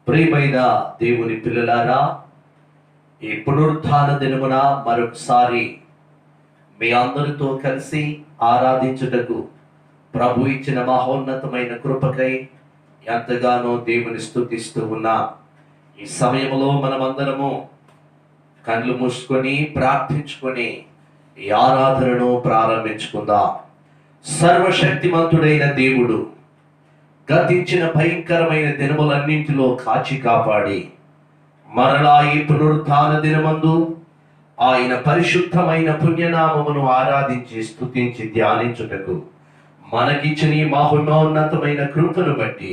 ప్రియమైన దేవుని పిల్లలారా, ఈ పునరుత్థాన దినమున మరొకసారి మీ అందరితో కలిసి ఆరాధించుటకు ప్రభు ఇచ్చిన మహోన్నతమైన కృపకై ఎంతగానో దేవుని స్తుతిస్తూ ఉన్నా. ఈ సమయంలో మనమందరము కళ్ళు మూసుకొని ప్రార్థించుకొని ఈ ఆరాధనను ప్రారంభించుకుందాం. సర్వశక్తిమంతుడైన దేవుడు గతించిన భయంకరమైన దినములన్నింటిలో కాచి కాపాడి మరలా ఈ పునరుత్థాన దినమందు ఆయన పరిశుద్ధమైన పుణ్యనామమును ఆరాధించి స్తుతించి ధ్యానించుటకు మనకిచ్చిన ఈ మహోన్నతమైన కృపను బట్టి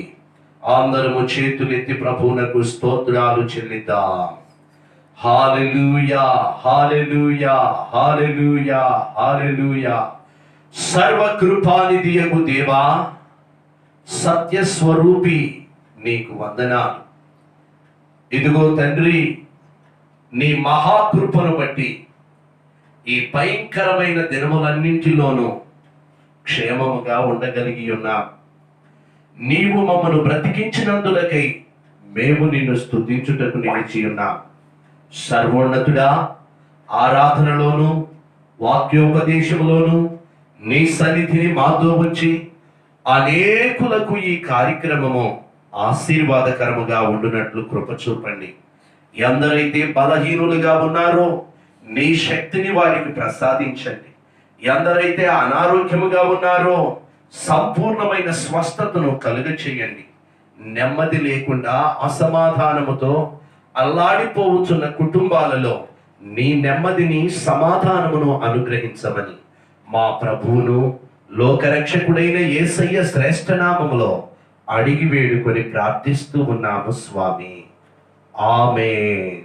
అందరము చేతులెత్తి ప్రభువునకు స్తోత్రాలు చెల్లిద్దాం. హల్లెలూయా, హల్లెలూయా, హల్లెలూయా, హల్లెలూయా. సర్వకృపానిధియగు దేవా, సత్యస్వరూపి, నీకు వందనాలు. ఇదిగో తండ్రి, నీ మహాకృపను బట్టి ఈ భయంకరమైన దినములన్నింటిలోనూ క్షేమముగా ఉండగలిగి ఉన్నా. నీవు మమ్మను బ్రతికించినందులకై మేము నిన్ను స్తుతించుటకు నిలిచి ఉన్నా. సర్వోన్నతుడా, ఆరాధనలోను వాక్యోపదేశంలోను నీ సన్నిధిని మాతో ఉంచి అనేకులకు ఈ కార్యక్రమము ఆశీర్వాదకరముగా ఉండునట్లు కృప చూపండి. ఎందరైతే బలహీనులుగా ఉన్నారో నీ శక్తిని వారికి ప్రసాదించండి. ఎందరైతే అనారోగ్యముగా ఉన్నారో సంపూర్ణమైన స్వస్థతను కలుగ చేయండి. నెమ్మది లేకుండా అసమాధానముతో అల్లాడిపోవచ్చున్న కుటుంబాలలో నీ నెమ్మదిని, సమాధానమును అనుగ్రహించమని మా ప్రభువును లోకరక్షకుడైన యేసయ్య శ్రేష్ఠ నామములో అడిగి వేడుకొని ప్రార్థిస్తూ ఉన్నాము స్వామి. ఆమేన్.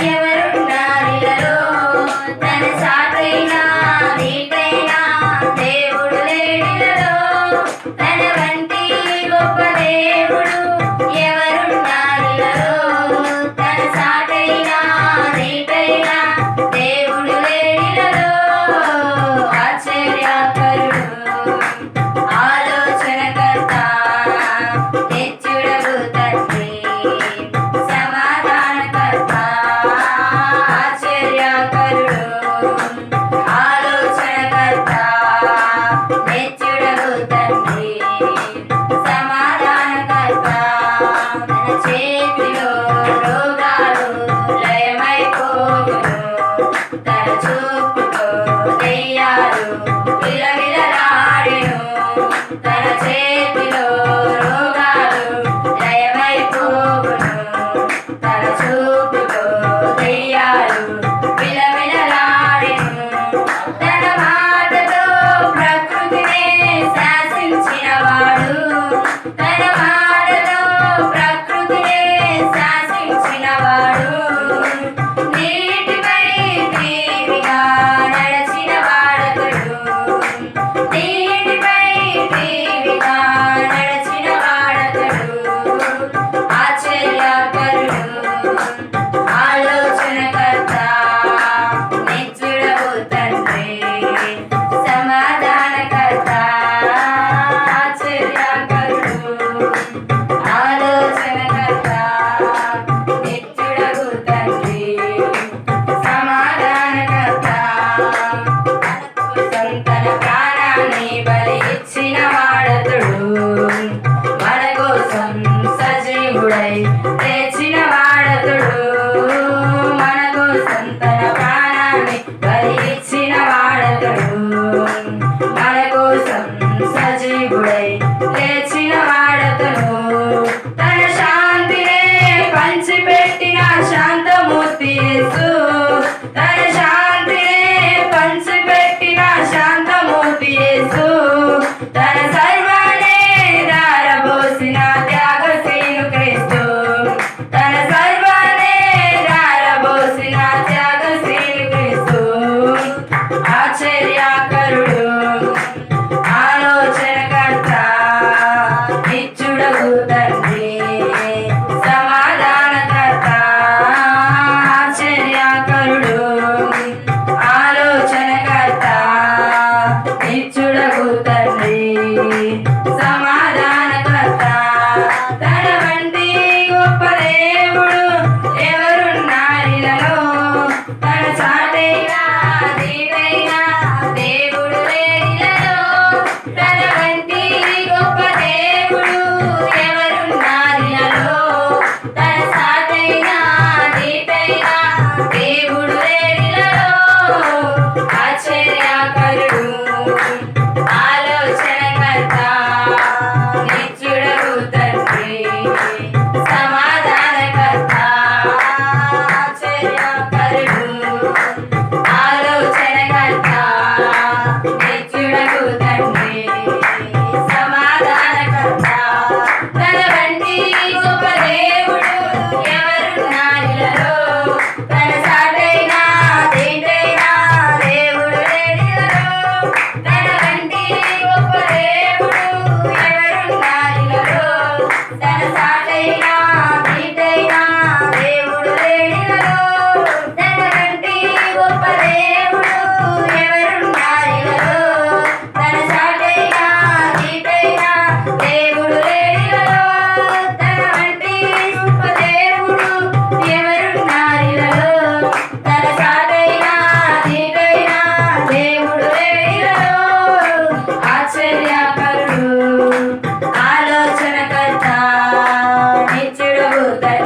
ఎవరున్నారిలో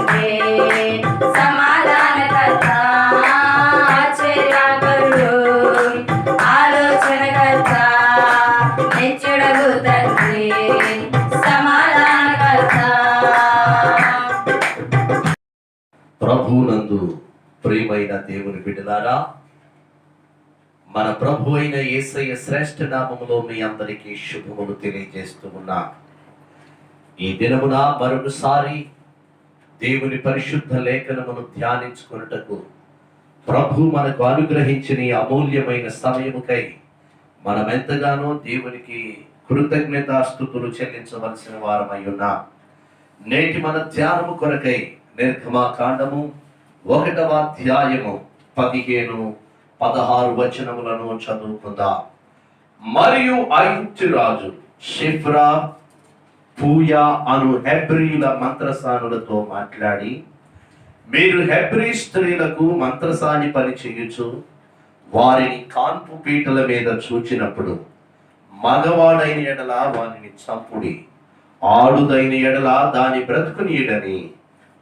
తండ్రి సమాధానకర్త ఆశ్చర్యకరుడు ఆలోచనకర్త నిత్యుడగు తండ్రి సమాధానకర్త. ప్రభువునందు ప్రియమైన దేవుని బిడ్డలారా, మన ప్రభు అయిన యేసయ్య శ్రేష్ఠ నామములో మీ అందరికీ శుభములు తెలియజేస్తూ ఉన్నా. ఈ దినమున మరొకసారి దేవుని పరిశుద్ధ లేఖనమును ధ్యానించుకొనుటకు ప్రభు మనకు అనుగ్రహించిన ఈ అమూల్యమైన సమయముకై మనం ఎంతగానో దేవునికి కృతజ్ఞతాస్తుతులు చెల్లించవలసిన వారమై ఉన్నాం. నేటి మన ధ్యానము కొరకై నిర్గమకాండము 1వ అధ్యాయము 15-16 వచనములను చదువుకుందాం. మరియు ఐగుప్తు రాజు షిఫ్రా పూయా అను హెబ్రీల మంత్రసానులతో మాట్లాడి, మీరు హెబ్రీ స్త్రీలకు మంత్రసాని పని చేయుచు వారిని కాన్పు పీటల మీద చూచినప్పుడు మగవాడైన ఎడల వారిని చంపుడి, ఆడుదైన ఎడల దాని బ్రతుకునీయడని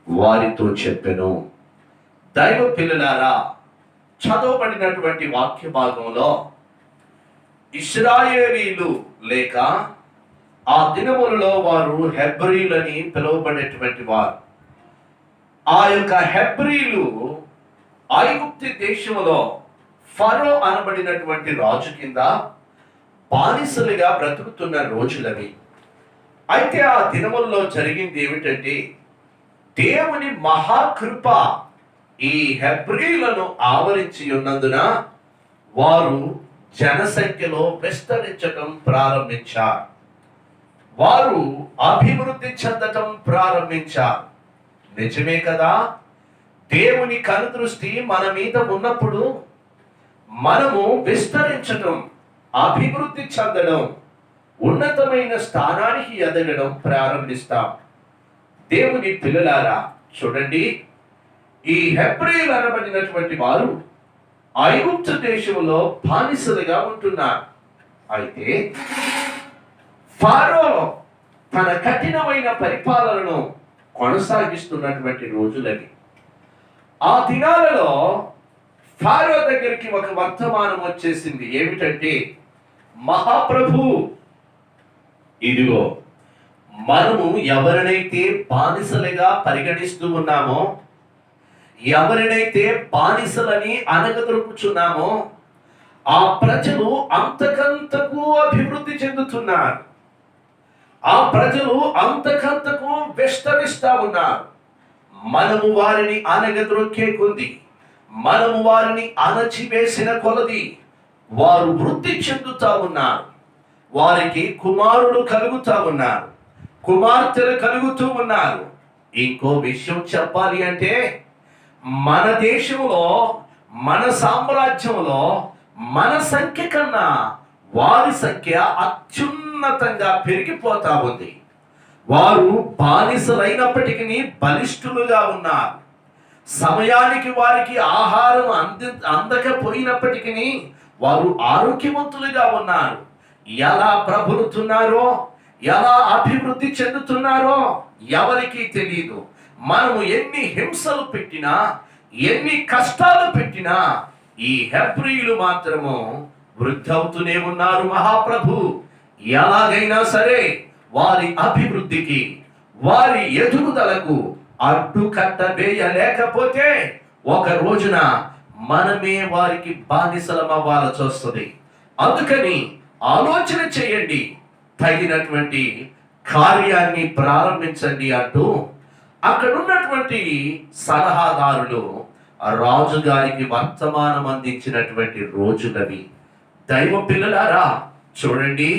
వారితో చెప్పెను. దైవ పిల్లలారా, చదవబడినటువంటి వాక్య భాగంలో ఇశ్రాయేలీలు లేక ఆ దినములలో వారు హెబ్రీలని పిలువబడేటువంటి వారు. ఆ యొక్క హెబ్రీలు ఐగుప్తు దేశంలో ఫరో అనబడినటువంటి రాజు కింద బానిసలుగా బ్రతుకుతున్న రోజులవి. అయితే ఆ దినముల్లో జరిగింది ఏమిటంటే, దేవుని మహాకృప ఈ హెబ్రీలను ఆవరించి ఉన్నందున వారు జనసంఖ్యలో విస్తరించటం ప్రారంభించారు. వారు అభివృద్ధి చెందటం ప్రారంభించారు. నిజమే కదా? దేవుని కనుదృష్టి మన మీద ఉన్నప్పుడు మనము విస్తరించటం, అభివృద్ధి చెందడం, ఉన్నతమైన స్థానానికి ఎదగడం ప్రారంభిస్తాం. దేవుని పిల్లలారా, చూడండి, ఈ హెబ్రీలు అనబడినటువంటి వారు ఐగుప్తు దేశంలో బానిసలుగా ఉంటున్నారు. అయితే ఫరో తన కఠినమైన పరిపాలనను కొనసాగిస్తున్నటువంటి రోజులవి. ఆ దినాలలో ఫరో దగ్గరికి ఒక వర్తమానం వచ్చేసింది. ఏమిటంటే, మహాప్రభు, ఇదిగో మనము ఎవరినైతే బానిసలుగా పరిగణిస్తూ ఉన్నామో, ఎవరినైతే బానిసలని అనగదొరుకుచున్నామో, ఆ ప్రజలు అంతకంతకు అభివృద్ధి చెందుతున్నారు. ఆ ప్రజలు అంతకంతకు విస్తరిస్తా ఉన్నారు. మనము వారిని అనగదొరికే కొద్ది, మనము వారిని అణచివేసిన కొలది వారు వృద్ధి చెందుతా ఉన్నారు. వారికి కుమారులు కలుగుతా ఉన్నారు, కుమార్తెలు కలుగుతూ ఉన్నారు. ఇంకో విషయం చెప్పాలి అంటే, మన దేశంలో, మన సామ్రాజ్యంలో మన సంఖ్య కన్నా వారి సంఖ్య అత్యున్నతంగా పెరిగిపోతా ఉంది. వారు బానిసలైనప్పటికీ బలిష్ఠులుగా ఉన్నారు. సమయానికి వారికి ఆహారం అందకపోయినప్పటికీ వారు ఆరోగ్యవంతులుగా ఉన్నారు. ఎలా ప్రబలుతున్నారో, ఎలా అభివృద్ధి చెందుతున్నారో ఎవరికీ తెలియదు. మనము ఎన్ని హింసలు పెట్టినా, ఎన్ని కష్టాలు పెట్టినా ఈ హెబ్రీలు మాత్రము వృద్ధి అవుతూనే ఉన్నారు. మహాప్రభు ఎలాగైనా సరే వారి అభివృద్ధికి, వారి ఎదుగుదలకు అడ్డుకట్ట వేయలేకపోతే ఒక రోజున మనమే వారికి బానిసలం అవ్వాల్సి వస్తుంది. అందుకని ఆలోచన చేయండి, తగినటువంటి కార్యాన్ని ప్రారంభించండి అంటూ అక్కడ ఉన్నటువంటి సలహాదారులు రాజుగారికి వర్తమానం అందించినటువంటి రోజులవి. దైవ పిల్లలారా, చూడండి,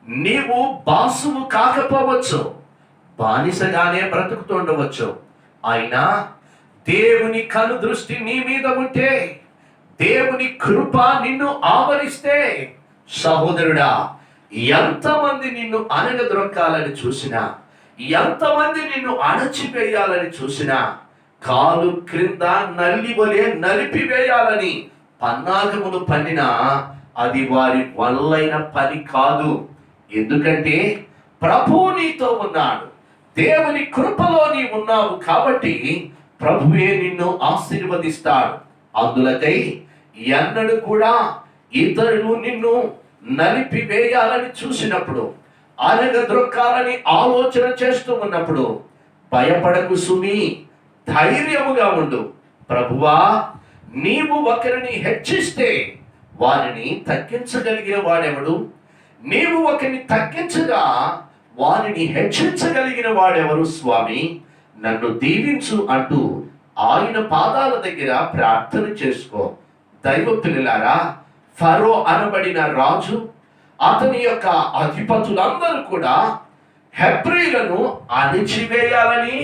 నీవు బాసువు కాకపోవచ్చు, బానిసగానే బ్రతుకుతుండవచ్చు. అయినా దేవుని కను దృష్టి నీ మీద ఉంటే, దేవుని కృప నిన్ను ఆవరిస్తే, సహోదరుడా, ఎంతమంది నిన్ను అనగదొరకాలని చూసినా, ఎంతమంది నిన్ను అణచివేయాలని చూసినా, కాలు క్రింద నల్లి వలె నలిపివేయాలని పన్నాగములు పన్నినా అది వారి వల్లైన పని కాదు. ఎందుకంటే ప్రభు నీతో ఉన్నాడు, దేవుని కృపలో నీ ఉన్నావు కాబట్టి ప్రభువే నిన్ను ఆశీర్వదిస్తాడు. అందులకై ఎన్నడూ కూడా ఇతరులు నిన్ను నలిపివేయాలని చూసినప్పుడు, అనగద్రొక్కాలని ఆలోచన చేస్తూ ఉన్నప్పుడు భయపడకు సుమి, ధైర్యముగా ఉండు. ప్రభువా, నీవు ఒకరిని హెచ్చిస్తే వారిని తగ్గించగలిగిన వాడెవడు? నీవు ఒకరిని తగ్గించగా వారిని హెచ్చించగలిగిన వాడెవరు స్వామి? నన్ను దీవించు అంటూ ఆయన పాదాల దగ్గర ప్రార్థన చేసుకో. దైవ పిల్లలారా, ఫరో అనబడిన రాజు, అతని యొక్క అధిపతులందరూ కూడా హెబ్రీలను అణిచివేయాలని,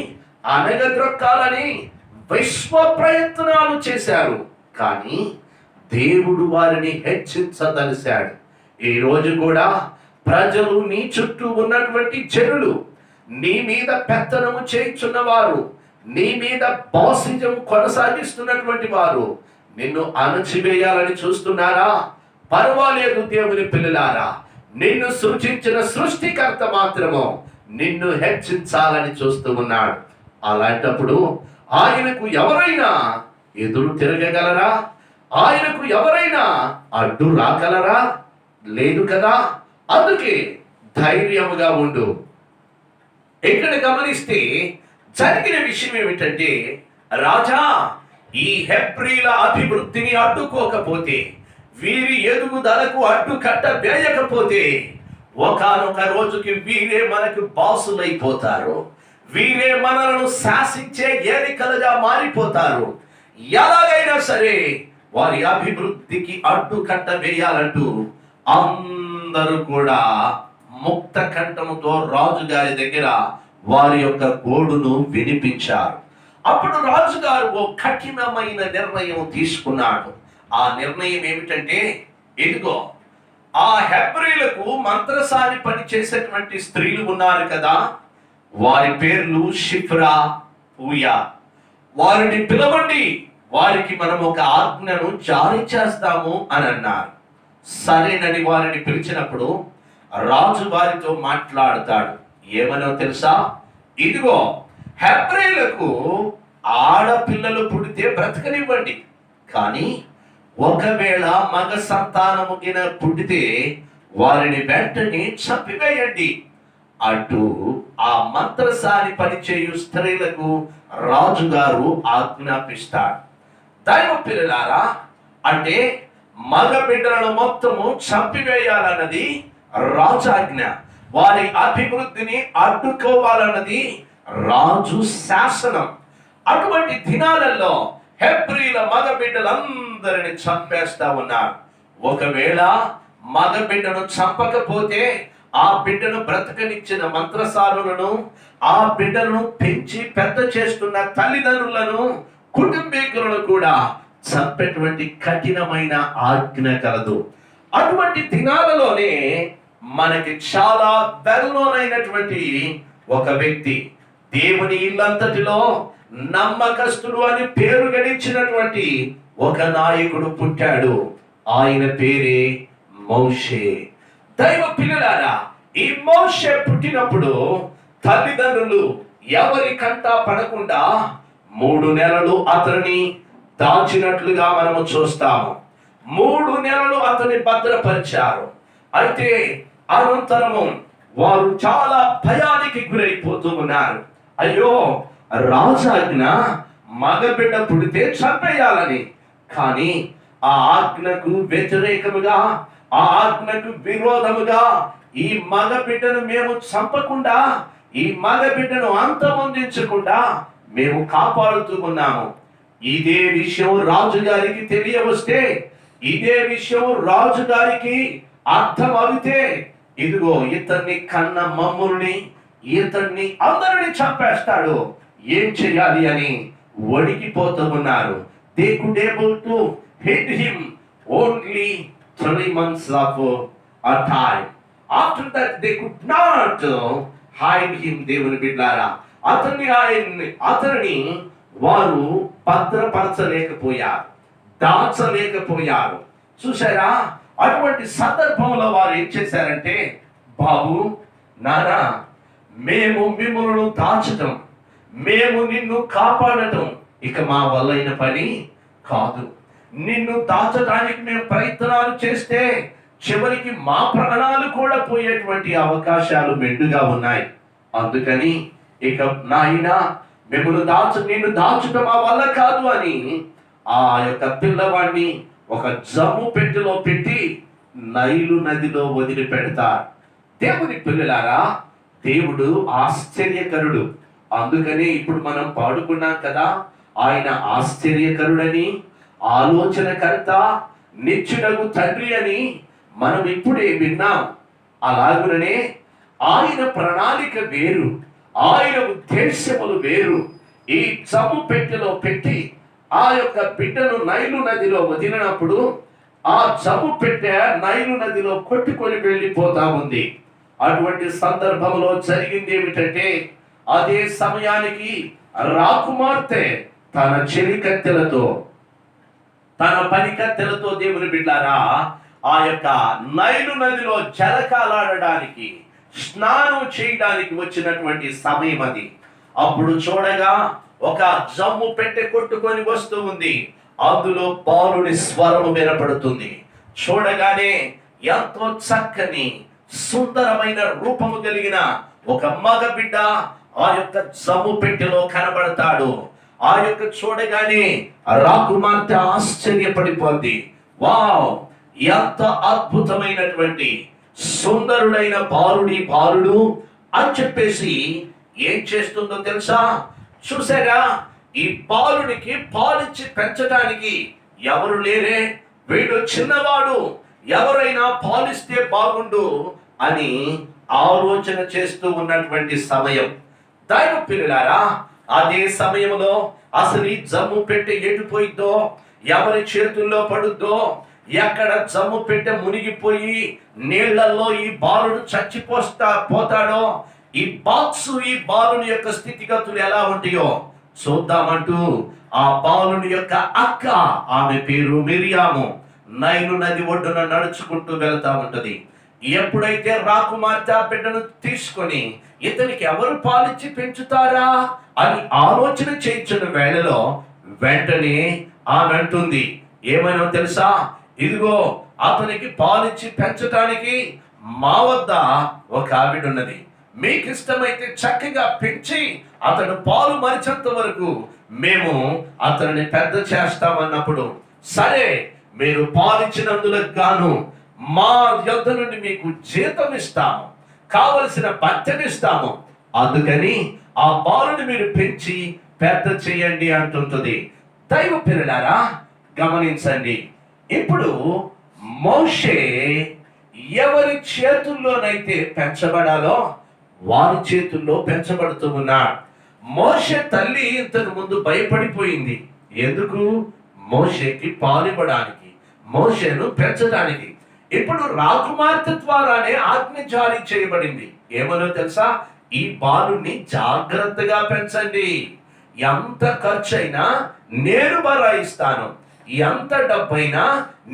అనగద్రొక్కాలని విశ్వ ప్రయత్నాలు చేశారు. కానీ దేవుడు వారిని హెచ్చించదలిశాడు. ఈ రోజు కూడా ప్రజలు, నీ చుట్టూ ఉన్నటువంటి జనులు, నీ మీద పెత్తనము చేయించున్నవారు, నీ మీద బాసిజం కొనసాగిస్తున్నటువంటి వారు నిన్ను అణచివేయాలని చూస్తున్నారా? పర్వాలేదు దేవుని పిల్లలారా, నిన్ను సృష్టించిన సృష్టికర్త మాత్రము నిన్ను హెచ్చించాలని చూస్తూ ఉన్నాడు. అలాంటప్పుడు ఆయనకు ఎవరైనా ఎదురు తిరగగలరా? ఆయనకు ఎవరైనా అడ్డు రాగలరా? లేదు కదా. అందుకే ధైర్యముగా ఉండు. ఇక్కడ గమనిస్తే జరిగిన విషయం ఏమిటంటే, రాజా, ఈ హెబ్రీల అభివృద్ధిని అడ్డుకోకపోతే, వీరి ఎదుగుదలకు అడ్డుకట్ట వేయకపోతే ఒకానొక రోజుకి వీరే మనకు బాసులైపోతారు. వీరే మనలను శాసించే ఏలికలుగా మారిపోతారు. ఎలాగైనా సరే వారి అభివృద్ధికి అడ్డుకట్ట వేయాలంటూ అందరూ కూడా ముక్త కంఠముతో రాజుగారి దగ్గర వారి యొక్క గోడును వినిపించారు. అప్పుడు రాజుగారు ఓ కఠినమైన నిర్ణయం తీసుకున్నాడు. ఆ నిర్ణయం ఏమిటంటే, ఇదిగో, ఆ హెబ్రీలకు మంత్రసాని పని చేసేటువంటి స్త్రీలు ఉన్నారు కదా, వారి పేర్లు షిఫ్రా, పూయా. వారిని పిలవండి, వారికి మనం ఒక ఆజ్ఞను జారీ చేస్తాము అని అన్నారు. సరేనని వారిని పిలిచినప్పుడు రాజు వారితో మాట్లాడతాడు. ఏమనో తెలుసా? ఇదిగో, హెబ్రీలకు ఆడపిల్లలు పుడితే బ్రతకనివ్వండి, కానీ ఒకవేళ మగ సంతానము గిన పుట్టితే వారిని వెంటనే చంపివేయండి అంటూ ఆ మంత్రసాని పనిచేయు స్త్రీలకు రాజుగారు ఆజ్ఞాపిస్తాడు. దైవ పిల్లలారా, అంటే మగ బిడ్డలను మొత్తము చంపివేయాలన్నది రాజాజ్ఞ. వారి అభివృద్ధిని అడ్డుకోవాలన్నది రాజు శాసనం. అటువంటి దినాలలో హెబ్రీల మగ బిడ్డలందరిని చంపేస్తా ఉన్నారు. ఒకవేళ మగ బిడ్డను చంపకపోతే ఆ బిడ్డను బ్రతకనిచ్చిన మంత్రసారులను, ఆ బిడ్డను పెంచి పెద్ద చేస్తున్న తల్లిదండ్రులను, కుటుంబీకులను కూడా చంపేటువంటి కఠినమైన ఆజ్ఞ కలదు. అటువంటి దినాలలోనే మనకి చాలా వెల్నోనైనటువంటి ఒక వ్యక్తి, దేవుని ఇల్లంతటిలో నమ్మకస్తుడు అని పేరు గడించినటువంటి ఒక నాయకుడు పుట్టాడు. ఆయన పేరే మోషే. దైవ పిల్లలారా, ఈ మోషే పుట్టినప్పుడు తల్లిదండ్రులు ఎవరి కంటా పడకుండా 3 నెలలు అతన్ని దాచినట్లుగా మనము చూస్తాము. 3 నెలలు అతన్ని భద్రపరిచారు. అయితే అనంతరము వారు చాలా భయానికి గురైపోతూ ఉన్నారు. అయ్యో, రాజాజ్ఞ మగబిడ్డ పుడితే చంపేయాలని. కానీ ఆ ఆజ్ఞకు వ్యతిరేకముగా, ఆ ఆజ్ఞకు విరోధముగా ఈ మగ బిడ్డను మేము చంపకుండా, ఈ మగ బిడ్డను అంతమొందించకుండా మేము కాపాడుతూ ఉన్నాము. ఇదే విషయం రాజుగారికి తెలియవస్తే, ఇదే విషయం రాజుగారికి అర్థం అవుతే, ఇదిగో ఇతన్ని కన్న మమ్ముల్ని, ఇతన్ని అందరిని చంపేస్తాడు, ఏం చేయాలి అని వణికిపోతూ ఉన్నారు. They could able to hit him only 3 months of a time. After that they could not hide him. దేవుని బిడ్డలారా, అతన్ని వారు భద్రపరచలేకపోయారు, దాచలేకపోయారు. చూసారా? అటువంటి సందర్భంలో వారు ఏం చేశారంటే, బాబు, నానా, మేము మిమ్మల్ని దాచటం, మేము నిన్ను కాపాడటం ఇక మా వల్లైన పని కాదు. నిన్ను దాచడానికి మేము ప్రయత్నాలు చేస్తే చివరికి మా ప్రాణాలు కూడా పోయేటువంటి అవకాశాలు మెండుగా ఉన్నాయి. అందుకని ఇక నాయనా నిన్ను దాచటం మా వల్ల కాదు అని ఆ యొక్క పిల్లవాడిని ఒక జమ్ము పెట్టెలో పెట్టి నైలు నదిలో వదిలిపెడతారు. దేవుని పిల్లలారా, దేవుడు ఆశ్చర్యకరుడు. అందుకని ఇప్పుడు మనం పాడుకున్నాం కదా, ఆయన ఆశ్చర్యకరుడని, ఆలోచనకర్త, నిత్యుడగు తండ్రి అని మనం ఇప్పుడే విన్నాం. అలాగుననే ఆయన ప్రణాళిక వేరు, ఆయన ఉద్దేశ్యములు వేరు. ఈ జమ్ము పెట్టెలో పెట్టి ఆ యొక్క బిడ్డను నైలు నదిలో వదిలినప్పుడు ఆ జమ్ము పెట్టె నైలు నదిలో కొట్టుకొని వెళ్ళిపోతా ఉంది. అటువంటి సందర్భంలో జరిగింది ఏమిటంటే, అదే సమయానికి రాకుమార్తె తన చెలికత్తెలతో, తన పనికత్తెలతో దేవుని బిడ్డారా ఆ యొక్క నైలు నదిలో జలకాలాడడానికి, స్నానం చేయడానికి వచ్చినటువంటి సమయం అది. అప్పుడు చూడగా ఒక జమ్ము పెట్టె కొట్టుకొని వస్తూ ఉంది. అందులో బాలుడి స్వరము వినపడుతుంది. చూడగానే ఎంతో చక్కని సుందరమైన రూపము కలిగిన ఒక మగ బిడ్డ ఆ యొక్క జమ్ము పెట్టెలో కనబడతాడు. ఆ యొక్క చూడగానే రాకుమార్తె ఆశ్చర్యపడిపోద్ది. వావ్, ఎంత అద్భుతమైనటువంటి సుందరుడైన బాలుడు అని చెప్పేసి ఏం చేస్తుందో తెలుసా? చూసారా, ఈ బాలుడికి పాలిచ్చి పెంచడానికి ఎవరు లేరే, వీడు చిన్నవాడు, ఎవరైనా పాలిస్తే బాగుండు అని ఆలోచన చేస్తూ ఉన్నటువంటి సమయం. దైవ పిల్లలారా, అదే సమయంలో అసలు ఈ జమ్ము పెట్టె ఎటుపోయిద్దో, ఎవరి చేతుల్లో పడుద్దో, ఎక్కడ జమ్ము పెట్టె మునిగిపోయి నీళ్లలో ఈ బాలుడు పోతాడో, ఈ బాలుని యొక్క స్థితిగతులు ఎలా ఉంటాయో చూద్దామంటూ ఆ బాలుని యొక్క అక్క, ఆమె పేరు మిరియాము, నైలు నది ఒడ్డున నడుచుకుంటూ వెళ్తా ఉంటది. ఎప్పుడైతే రాకుమార్తె ఆ బిడ్డను తీసుకొని ఇతనికి ఎవరు పాలిచ్చి పెంచుతారా అని ఆలోచన చేయించిన వేళలో వెంటనే ఆమె అంటుంది, ఏమైనా తెలుసా, ఇదిగో అతనికి పాలిచ్చి పెంచడానికి మా వద్ద ఒక ఆవిడ ఉన్నది, మీకు ఇష్టమైతే చక్కగా పెంచి అతడు పాలు మరిచేంత వరకు మేము అతనిని పెద్ద చేస్తామన్నప్పుడు, సరే మీరు పాలిచ్చినందులకు గాను మా యొద్ద నుండి మీకు జీతం ఇస్తాము, కావలసిన భత్యం ఇస్తాము, అందుకని ఆ బాలుని మీరు పెంచి పెద్ద చేయండి అంటుంటుంది. దైవ పిల్లలారా గమనించండి, ఇప్పుడు మోషే ఎవరి చేతుల్లోనైతే పెంచబడాలో వారి చేతుల్లో పెంచబడుతూ ఉన్నాడు. మోషే తల్లి ఇంతకు ముందు భయపడిపోయింది. ఎందుకు? మోషేకి పాలివ్వడానికి, మోషేను పెంచడానికి. ఇప్పుడు రాకుమార్తె ద్వారానే ఆజ్ఞ జారీ చేయబడింది. ఏమనో తెలుసా? ఈ బాలుని జాగ్రత్తగా పెంచండి, ఎంత ఖర్చు అయినా నేను భరాయిస్తాను, ఎంత డబ్బైనా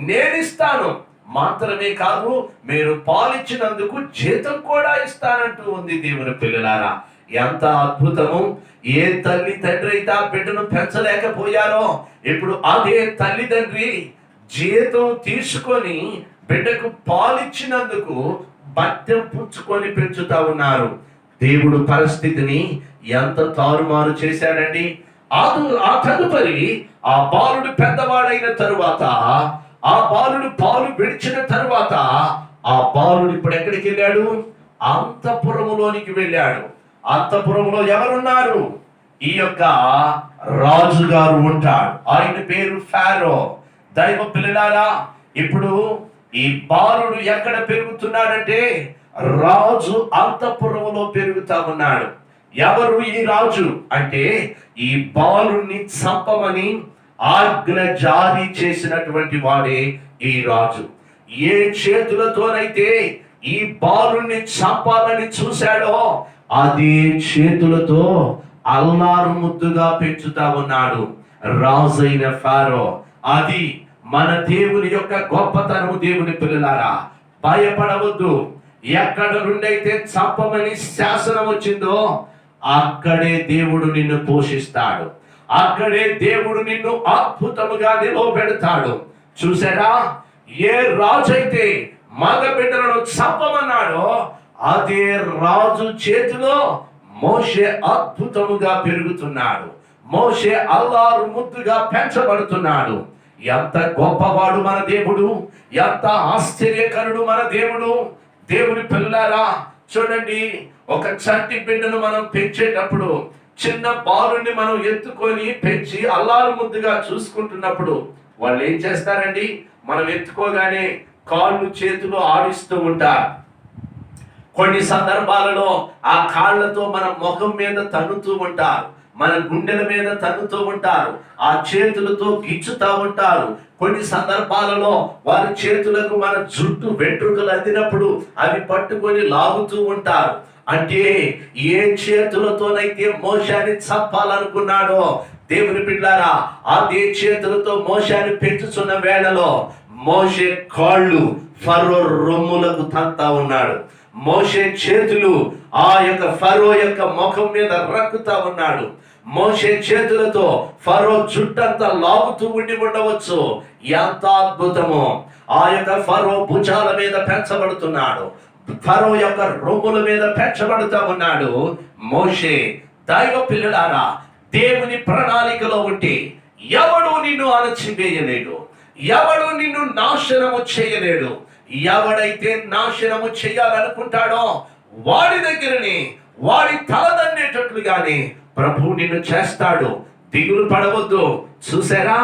నేను ఇస్తాను, మాత్రమే కాదు మీరు పాలిచ్చినందుకు జీతం కూడా ఇస్తానంటూ ఉంది. దేవుని పిల్లలారా, ఎంత అద్భుతము! ఏ తల్లి తండ్రి అయితే ఆ బిడ్డను పెంచలేకపోయారో, ఇప్పుడు అదే తల్లిదండ్రి జీతం తీసుకొని బిడ్డకు పాలిచ్చినందుకు భత్యం పుచ్చుకొని పెంచుతా ఉన్నారు. దేవుడు పరిస్థితిని ఎంత తారుమారు చేశాడండి. ఆ తదుపరి ఆ బాలుడు పెద్దవాడైన తరువాత, ఆ బాలుడు పాలు విడిచిన తరువాత ఆ బాలుడు ఇప్పుడు ఎక్కడికి వెళ్ళాడు? అంతఃపురములోనికి వెళ్ళాడు. అంతఃపురంలో ఎవరున్నారు? ఈ యొక్క రాజుగారు ఉంటాడు. ఆయన పేరు ఫారో. దైవ పిల్లలారా, ఇప్పుడు ఈ బాలుడు ఎక్కడ పెరుగుతున్నాడంటే రాజు అంతఃపురంలో పెరుగుతా ఉన్నాడు. ఎవరు ఈ రాజు అంటే, ఈ బాలుని చంపమని ఆజ్ఞ జారీ చేసినటువంటి వాడే ఈ రాజు. ఏ చేతులతోనైతే ఈ బాలుని చంపాలని చూశాడో అదే చేతులతో అల్లారు ముద్దుగా పెంచుతా ఉన్నాడు రాజైన ఫారో. అది మన దేవుని యొక్క గొప్పతనము. దేవుని పిల్లలారా, భయపడవద్దు. ఎక్కడ నుండి అయితే చంపమని శాసనం వచ్చిందో అక్కడే దేవుడు నిన్ను పోషిస్తాడు. అక్కడే దేవుడు నిన్ను అద్భుతముగా నిలవబెడతాడు. చూసారా, ఏ రాజు అయితే మగ బిడ్డలను చంపమన్నాడో అదే రాజు చేతిలో మోషే అద్భుతముగా పెరుగుతున్నాడు. మోషే అల్లారు ముద్దుగా పెంచబడుతున్నాడు. ఎంత గొప్పవాడు మన దేవుడు, ఎంత ఆశ్చర్యకరుడు మన దేవుడు. దేవుని పిల్లారా, చూడండి, ఒక చంటి బిడ్డను మనం పెంచేటప్పుడు, చిన్న బాలుని మనం ఎత్తుకొని పెంచి అల్లారు ముద్దుగా చూసుకుంటున్నప్పుడు వాళ్ళు ఏం చేస్తారండి? మనం ఎత్తుకోగానే కాళ్ళు చేతులు ఆడిస్తూ ఉంటారు. కొన్ని సందర్భాలలో ఆ కాళ్ళతో మన ముఖం మీద తన్నుతూ ఉంటారు, మన గుండెల మీద తన్నుతూ ఉంటారు, ఆ చేతులతో గిచ్చుతూ ఉంటారు. కొన్ని సందర్భాలలో వారి చేతులకు మన జుట్టు వెంట్రుకలు అందినప్పుడు అవి పట్టుకొని లాగుతూ ఉంటారు. అంటే ఏ చేతులతోనైతే మోషాన్ని చంపాలనుకున్నాడో దేవుని బిడ్డలారా, అదే చేతులతో మోషాన్ని పెంచుతున్న వేళలో మోషే కాళ్ళు ఫరో రొమ్ములకు తంతా ఉన్నాడు. మోషే చేతులు ఆ యొక్క ఫరో యొక్క ముఖం మీద రక్కుతా ఉన్నాడు. మోషే చేతులతో ఫరో జుట్టంతా లాగుతూ ఉండవచ్చు. ఎంత అద్భుతమో! ఆ యొక్క ఫరో భుజాల మీద పెంచబడుతున్నాడు, ఫరో యొక్క రొమ్ముల మీద పెంచబడుతూ ఉన్నాడు మోషే. దైవ పిల్లలారా, దేవుని ప్రణాళికలో ఉంటే ఎవడు నిన్ను అణచివేయలేడు, ఎవడు నిన్ను నాశనము చేయలేడు. ఎవడైతే నాశనము చేయాలనుకుంటాడో వాడి దగ్గరని వాడి తలదన్నేటట్లుగానే ప్రభు నిన్ను చేస్తాడు. దిగులు పడవద్దు. చూసారా,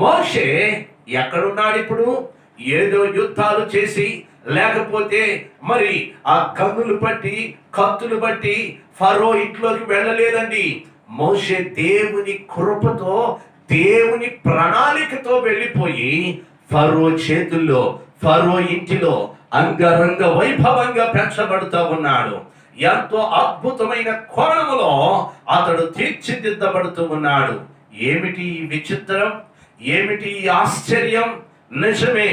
మోషే ఎక్కడున్నాడు ఇప్పుడు? ఏదో యుద్ధాలు చేసి, లేకపోతే మరి ఆ గన్నులు బట్టి, కత్తులు బట్టి ఫరో ఇంట్లోకి వెళ్ళలేదండి. మోషే దేవుని కృపతో, దేవుని ప్రణాళికతో వెళ్ళిపోయి ఫరో చేతుల్లో, ఫరో ఇంటిలో అంగరంగ వైభవంగా పెంచబడుతూ ఉన్నాడు. ఎంతో అద్భుతమైన కోణములో అతడు తీర్చిదిద్దబడుతూ ఉన్నాడు. ఏమిటి ఈ విచిత్రం, ఏమిటి ఈ ఆశ్చర్యం? నిజమే,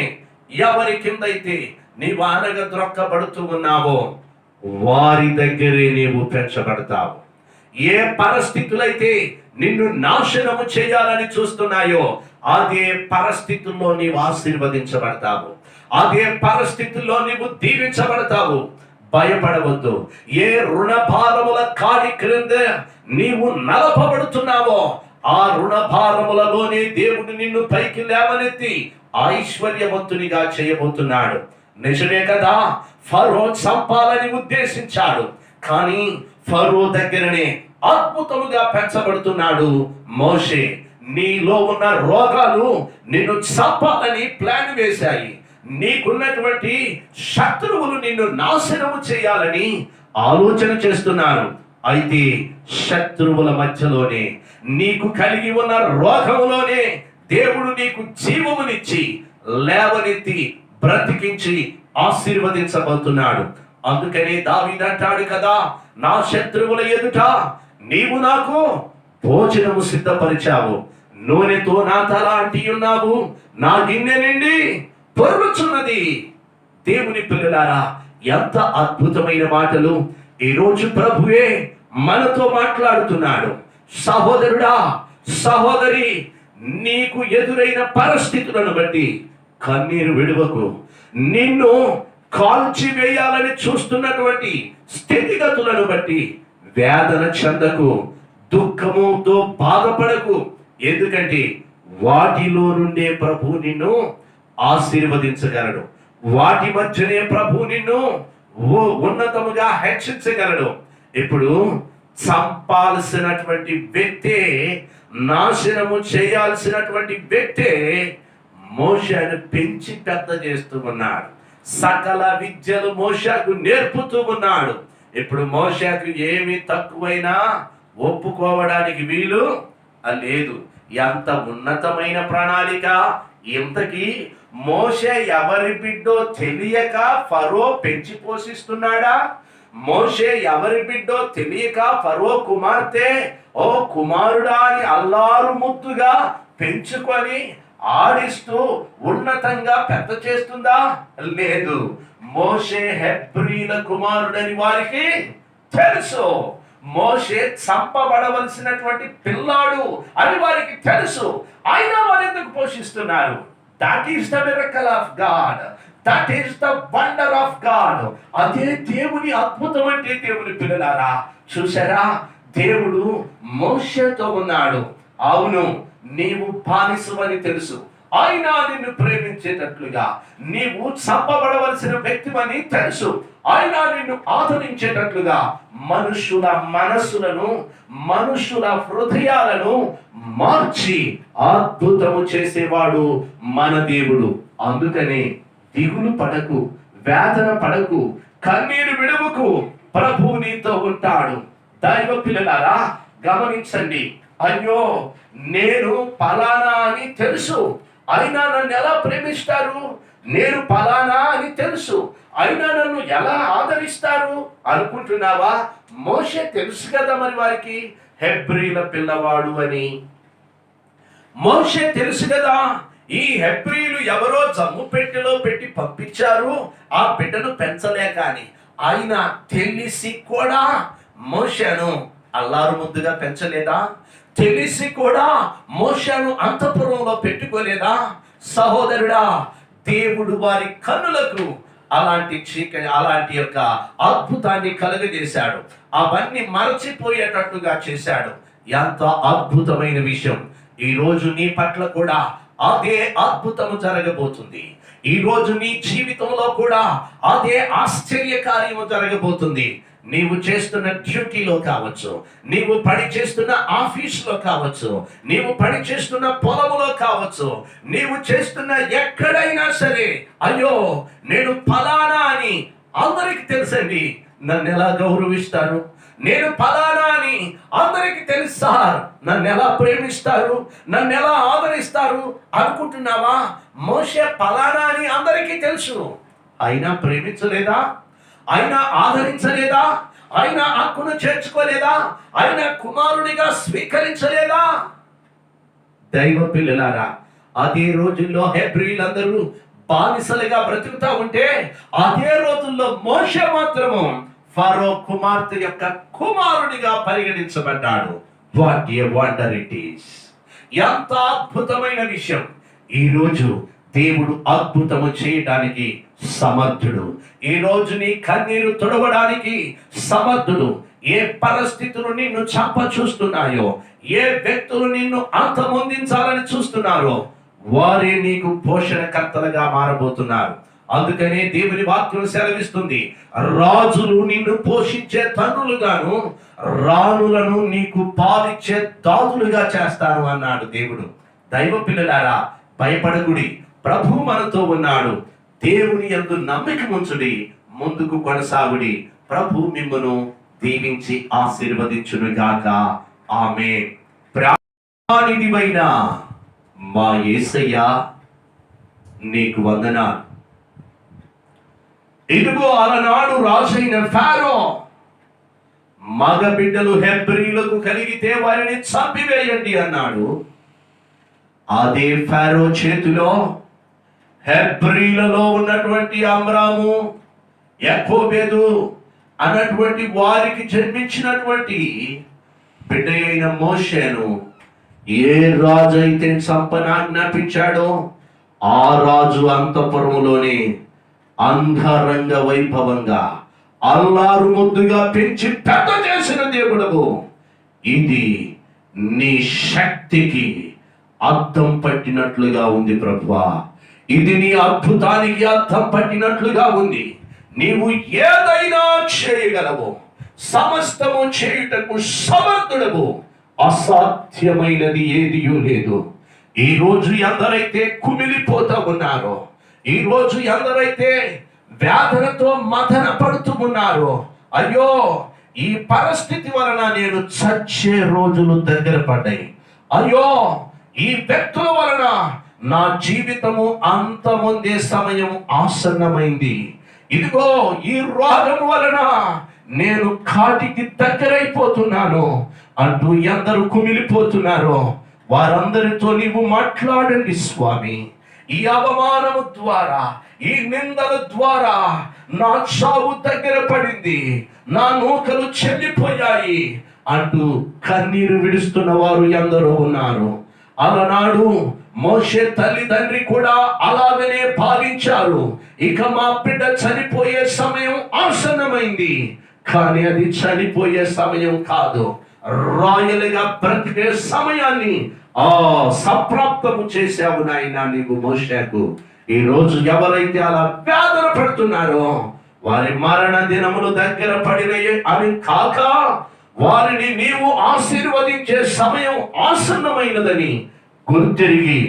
ఎవరి కిందైతే నీవు అనగద్రొక్కబడుతూ ఉన్నావో వారి దగ్గరే నీవు పెంచబడతావు. ఏ పరిస్థితులైతే నిన్ను నాశనము చేయాలని చూస్తున్నాయో అదే పరిస్థితుల్లో నీవు ఆశీర్వదించబడతావు, అదే పరిస్థితుల్లో నీవు దీవించబడతావు. భయపడవద్దు. ఏ రుణభారముల కాడి క్రింద నీవు నలపబడుతున్నావో ఆ రుణభారములలోనే దేవుడు నిన్ను పైకి లేవనెత్తి ఐశ్వర్యవంతునిగా చేయబోతున్నాడు. నిజమే కదా, ఫరో చంపాలని ఉద్దేశించాడు, కానీ ఫరో దగ్గరనే అద్భుతముగా పెంచబడుతున్నాడు మోషే. నీలో ఉన్న రోగాలు నిన్ను చంపాలని ప్లాన్ వేశాయి. నీకున్నటువంటి శత్రువులు నిన్ను నాశనము చేయాలని ఆలోచన చేస్తున్నారు. అయితే శత్రువుల మధ్యలోనే, నీకు కలిగి ఉన్న రోగములోనే దేవుడు నీకు జీవమునిచ్చి లేవనెత్తి బ్రతికించి ఆశీర్వదించబోతున్నాడు. అందుకనే దావీదు అంటాడు కదా, నా శత్రువుల ఎదుట నీవు నాకు భోజనము సిద్ధపరిచావు, నూనెతో నా తల అంటి ఉన్నావు, నా గిన్నె నిండి పొర్లుచున్నది. దేవుని పిల్లలారా, ఎంత అద్భుతమైన మాటలు ఈరోజు ప్రభువే మనతో మాట్లాడుతున్నాడు. సహోదరుడా, సహోదరి, నీకు ఎదురైన పరిస్థితులను బట్టి కన్నీరు విడువకు. నిన్ను కాల్చివేయాలని చూస్తున్నటువంటి స్థితిగతులను బట్టి వేదన చెందకు, దుఃఖముతో బాధపడకు. ఎందుకంటే వాటిలో నుండే ప్రభు నిన్ను ఆశీర్వదించగలడు. వాటి మధ్యనే ప్రభు నిన్ను ఉన్నతముగా హెచ్చించగలడు. ఇప్పుడు చంపాల్సినటువంటి వ్యక్తే, నాశనము చేయాల్సినటువంటి వ్యక్తే మోషేను పెంచి పెద్ద చేస్తూ ఉన్నాడు. సకల విద్యలు మోషేకు నేర్పుతూ ఉన్నాడు. ఇప్పుడు మోషేకు ఏమి తక్కువైనా ఒప్పుకోవడానికి వీలు లేదు. ఎంత ఉన్నతమైన ప్రణాళిక! ఇంతకీ మోషే ఎవరి బిడ్డో తెలియక ఫరో పెంచి పోషిస్తున్నాడా? మోషే ఎవరి బిడ్డో తెలియక ఫరో కుమార్తె ఓ కుమారుడా అని అల్లారు ముద్దుగా పెంచుకొని ఆడిస్తూ ఉన్నతంగా పెద్ద చేస్తుందా? లేదు. మోషే హెబ్రీల కుమారుడని వారికి తెలుసు. మోషే చంపబడవలసినటువంటి పిల్లాడు అని వారికి తెలుసు. అయినా వారు ఎందుకు పోషిస్తున్నారు? That is the miracle of God. That is the wonder of God. అదే దేవుని అద్భుతం అంటే. దేవుని పిల్లలారా, చూసారా, దేవుడు మోషేతో ఉన్నాడు. అవును, నీవు బానిసవని తెలుసు, అయినా నిన్ను ప్రేమించేటట్లుగా, నీవు చంపబడవలసిన వ్యక్తివని తెలుసు, అయినా నిన్ను ఆదరించేటట్లుగా మనుషుల మనస్సులను, మనుషుల హృదయాలను మార్చి అద్భుతము చేసేవాడు మన దేవుడు. అందుకనే దిగులు పడకు, వేదన పడకు, కన్నీరు విడువకు, ప్రభువు నీతో ఉంటాడు. దైవ పిల్లలారా, గమనించండి. అయ్యో, నేను ఫలానా అని తెలుసు, అయినా నన్ను ఎలా ప్రేమిస్తారు? నేను ఫలానా అని తెలుసు, అయినా నన్ను ఎలా ఆదరిస్తారు అనుకుంటున్నావా? మోషే తెలుసు కదా మరి వారికి హెబ్రీల పిల్లవాడు అని. మోషే తెలుసు కదా, ఈ హెబ్రీలు ఎవరో జమ్ము పెట్టెలో పెట్టి పంపించారు ఆ బిడ్డను పెంచలేక అని. ఆయన తెలిసి కూడా మోషేను అల్లారు ముద్దుగా పెంచలేదా? తెలిసి కూడా మోషేను అంతఃపురంలో పెట్టుకోలేదా? సహోదరుడా, దేవుడు వారి కన్నులకు అలాంటి యొక్క అద్భుతాన్ని కలుగజేశాడు. అవన్నీ మరచిపోయేటట్టుగా చేశాడు. ఎంత అద్భుతమైన విషయం! ఈ రోజు నీ పట్ల కూడా అదే అద్భుతము జరగబోతుంది. ఈ రోజు నీ జీవితంలో కూడా అదే ఆశ్చర్య కార్యము జరగబోతుంది. నీవు చేస్తున్న డ్యూటీలో కావచ్చు, నీవు పని చేస్తున్న ఆఫీసులో కావచ్చు, నీవు పని చేస్తున్న పొలములో కావచ్చు, నీవు చేస్తున్న ఎక్కడైనా సరే, అయ్యో నేను ఫలానా అని అందరికి తెలుసండి, నన్ను ఎలా గౌరవిస్తారు, నేను ఫలానా అని అందరికి తెలుసు సార్, నన్ను ఎలా ప్రేమిస్తారు, నన్ను ఎలా ఆదరిస్తారు అనుకుంటున్నావా? మోషే ఫలానా అని అందరికీ తెలుసు, అయినా ప్రేమించలేదా? అయినా ఆదరించలేదా? అయినా హక్కును చేర్చుకోలేదా? అయినా కుమారునిగా స్వీకరించలేదా? దైవ పిల్లలారా, అదే రోజుల్లో హెబ్రీలందరూ బానిసలుగా బ్రతుకుతా ఉంటే, అదే రోజుల్లో మోషే మాత్రము ఫరో కుమార్తె యొక్క కుమారునిగా పరిగణించబడ్డాడు. What a wonder it is! ఎంత అద్భుతమైన విషయం! ఈరోజు దేవుడు అద్భుతము చేయడానికి సమర్థుడు. ఈ రోజు నీ కన్నీరు తుడవడానికి సమర్థుడు. ఏ పరిస్థితులు నిన్ను చంప చూస్తున్నాయో, ఏ వ్యక్తులు నిన్ను అంతమొందించాలని చూస్తున్నారో, వారే నీకు పోషణకర్తలుగా మారబోతున్నారు. అందుకనే దేవుని వాక్యం సెలవిస్తుంది, రాజులు నిన్ను పోషించే తండ్రులుగాను, రాణులను నీకు పాలిచ్చే దాదులుగా చేస్తాను అన్నాడు దేవుడు. దైవ పిల్లలారా, భయపడకుడి, ప్రభు మనతో ఉన్నాడు. దేవుని యందు నమ్మిక ఉంచుడి, ముందుకు కొనసాగుడి. ప్రభు మిమ్మును దీవించి ఆశీర్వదించును గాక. ఆమేన్. ప్రాణనిధివైన మా యేసయ్యా, నీకు వందనాలు. ఇదిగో అలనాడు రాజైన ఫారో మగ బిడ్డలు హెబ్రీలకు కలిగితే వారిని చంపివేయండి అన్నాడు. అదే ఫారో చేతిలో హెబ్రీలలో ఉన్నటువంటి అమ్రాము, యాకోబేదు అన్నటువంటి వారికి జన్మించినటువంటి బిడ్డ అయిన మోషేను ఏ రాజు అయితే చంపనాజ్ఞాపించాడో ఆ రాజు అంతఃపురములోనే అంధరంగ వైభవంగా అల్లారు ముద్దుగా పెంచి పెద్ద చేసిన దేవుడవు. ఇది నీ శక్తికి అద్దం పట్టినట్లుగా ఉంది ప్రభువా. ఇది నీ అద్భుతానికి అద్దం పట్టినట్లుగా ఉంది. నీవు ఏదైనా చేయగలవు, సమస్తము చేయుటకు సమర్థుడవు. అసాధ్యమైనది ఏదియూ లేదు. ఈ రోజు ఎందరైతే కుమిలిపోతూ ఉన్నారో, ఈ రోజు ఎందరైతే వేదనతో మదన పడుతూ ఉన్నారో, అయ్యో ఈ పరిస్థితి వలన నేను చచ్చే రోజులు దగ్గర పడ్డాయి, అయ్యో ఈ వ్యక్తుల వలన నా జీవితము అంతమొందే సమయం ఆసన్నమైంది, ఇదిగో ఈ రోగం వలన నేను కాటికి దగ్గరైపోతున్నాను అంటూ ఎందరు కుమిలిపోతున్నారో వారందరితో నీవు మాట్లాడండి స్వామి. ఈ అవమానము ద్వారా, ఈ నిందల ద్వారా నా చావు దగ్గర పడింది, నా నూకలు చెల్లిపోయాయి అంటూ కన్నీరు విడుస్తున్న వారు ఎందరో ఉన్నారు. అలనాడు మోషే తల్లిదండ్రి కూడా అలాగనే భావించారు. ఇక మా బిడ్డ చనిపోయే సమయం ఆసన్నమైంది. కానీ అది చనిపోయే సమయం కాదు, రాయలుగా బ్రతికే సమయాన్ని సంప్రాప్తము చేశావు నాయనా నీవు మోషేకు. ఈ రోజు ఎవరైతే అలా వేదన పడుతున్నారో వారి మరణ దినములు దగ్గర పడినయే అని కాక, వారిని నీవు ఆశీర్వదించే సమయం ఆసన్నమైనదని గుర్తిరిగి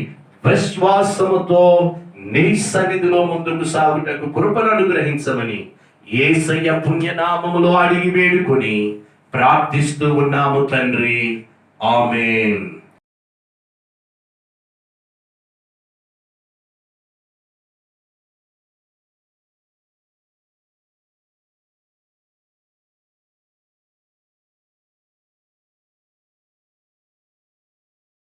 విశ్వాసముతో నీ సన్నిధిలో ముందుకు సాగుటకు కృపను అనుగ్రహించమని యేసయ్య పుణ్యనామములో అడిగి వేడుకొని ప్రార్థిస్తూ ఉన్నాము తండ్రి. ఆమేన్.